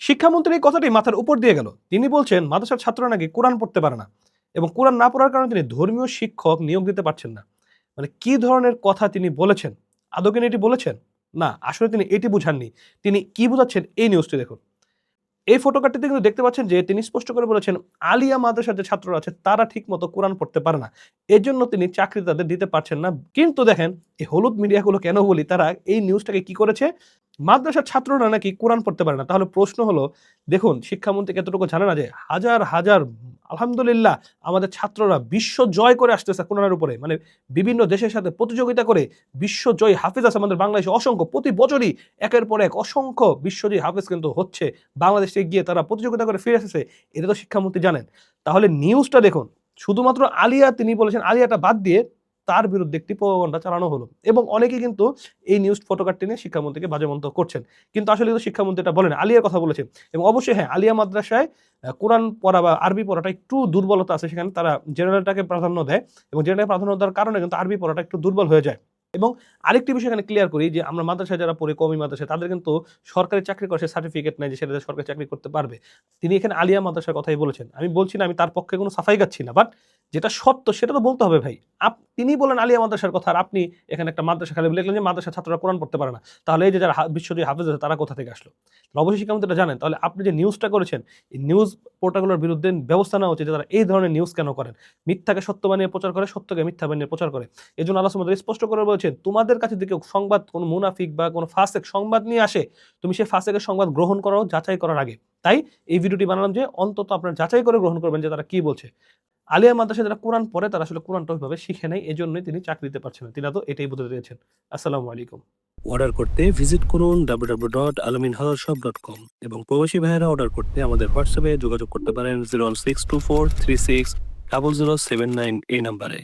শিক্ষামন্ত্রী এই কথাটি মাথার উপর দিয়ে গেল। তিনি বলছেন মাদ্রাসার ছাত্ররা নাকি কোরআন পড়তে পারে না এবং কোরআন না পড়ার কারণে তিনি ধর্মীয় শিক্ষক নিয়োগ দিতে পারছেন না। মানে কি ধরনের কথা তিনি বলেছেন? আদৌ কি এটি বলেছেন? না, আসলে তিনি এটি বুঝাননি। তিনি কি বুঝাচ্ছেন এই নিউজটি দেখুন। এই ফটোকার্ডটিতে কিন্তু দেখতে পাচ্ছেন যে তিনি স্পষ্ট করে বলেছেন আলিয়া মাদ্রাসার যে ছাত্ররা আছে তারা ঠিকমতো কোরআন পড়তে পারে না। এজন্য তিনি চাকরি তাদের দিতে পারছেন না। কিন্তু দেখেন এই হলুদ মিডিয়াগুলো কেন বলি, তারা এই নিউজটাকে কি করেছে? মাদ্রাসার ছাত্ররা নাকি কোরআন পড়তে পারে না। তাহলে প্রশ্ন হলো, দেখুন শিক্ষামন্ত্রী এতটুকু জানে না যে হাজার হাজার আলহামদুলিল্লাহ আমাদের ছাত্ররা বিশ্ব জয় করে আসতেছে কোরআনের উপরে। মানে বিভিন্ন দেশের সাথে প্রতিযোগিতা করে বিশ্বজয়ী হাফেজ আছে আমাদের বাংলাদেশে অসংখ্য। প্রতি বছরই একের পর এক অসংখ্য বিশ্বজয়ী হাফেজ কিন্তু হচ্ছে। বাংলাদেশে গিয়ে তারা প্রতিযোগিতা করে ফিরে এসেছে। এটা তো শিক্ষামন্ত্রী জানেন। তাহলে নিউজটা দেখুন, শুধুমাত্র আলিয়া তিনি বলেছেন, আলিয়াটা বাদ দিয়ে তার বিরুদ্ধে একটি প্রোপাগান্ডা চালানো হলো এবং অনেকেই কিন্তু এই নিউজ ফটোকার্ডটি নিয়ে শিক্ষামন্ত্রীকে বাজে মন্তব্য করছেন। কিন্তু আসলে কিন্তু শিক্ষামন্ত্রী এটা বলেন, আলিয়ার কথা বলেছেন। এবং অবশ্যই হ্যাঁ, আলিয়া মাদ্রাসায় কোরআন পড়া বা আরবি পড়াটা একটু দুর্বলতা আছে, সেখানে তারা জেনারেলটাকে প্রাধান্য দেয় এবং জেনারেল প্রাধান্য দেওয়ার কারণে কিন্তু আরবি পড়াটা একটু দুর্বল হয়ে যায়। এবং আরেকটি বিষয় এখানে ক্লিয়ার করি যে আমরা মাদ্রাসায় যারা পড়ি, কওমি মাদ্রাসায়, তাদের কিন্তু সরকারি চাকরি করে সার্টিফিকেট নেই যে সেটা সরকারি চাকরি করতে পারবে। তিনি এখানে আলিয়া মাদ্রাসার কথাই বলেছেন। আমি বলছি না আমি তার পক্ষে কোনো সাফাই গাচ্ছি না, বাট যেটা সত্য সেটা তো বলতে হবে ভাই। তিনি বলেন আলিয়া মাদ্রাসার কথা, আর আপনি এখানে একটা মাদ্রাসা খালি লিখলেন যে মাদ্রাসার ছাত্ররা কোরআন পড়তে পারে না। তাহলে এই যে যারা বিশ্বজয়ী হাফেজ আছে তারা কোথা থেকে আসলো? অবশ্যই শিক্ষামন্ত্রী এটা জানেন। তাহলে আপনি যে নিউজটা করেছেন, এই নিউজ পোর্টালগুলোর বিরুদ্ধে ব্যবস্থা নেওয়া উচিত যে তারা এই ধরনের নিউজ কেন করেন? মিথ্যাকে সত্য বানিয়ে প্রচার করে, সত্যকে মিথ্যা বানিয়ে প্রচার করে। এজন্য আল্লাহ সুবহানাহু ওয়া তাআলা স্পষ্ট করে বলেছেন, তোমাদের কাছে যদি কেউ সংবাদ, কোনো মুনাফিক বা কোনো ফাসিক সংবাদ নিয়ে আসে, তুমি সেই ফাসিকের সংবাদ গ্রহণ করো যাচাই করার আগে। তাই এই ভিডিওটি বানালাম যে অন্তত আপনারা যাচাই করে গ্রহণ করবেন যে তারা কি বলছে। আলিয়া মাদ্রাসায় যারা কোরআন পড়ে তারা আসলে কোরআনটা ওইভাবে শিখে নাই, এজন্যই তিনি চাকরি দিতে পারছেন না। তিনি তো এটাই বোঝাতে চেয়েছেন। আসসালামু আলাইকুম। অর্ডার করতে ভিজিট করুন www.alaminhallarshop.com এবং প্রবাসী ভাইয়েরা অর্ডার করতে আমাদের হোয়াটসঅ্যাপে যোগাযোগ করতে পারেন 01624360079 এই নাম্বারে।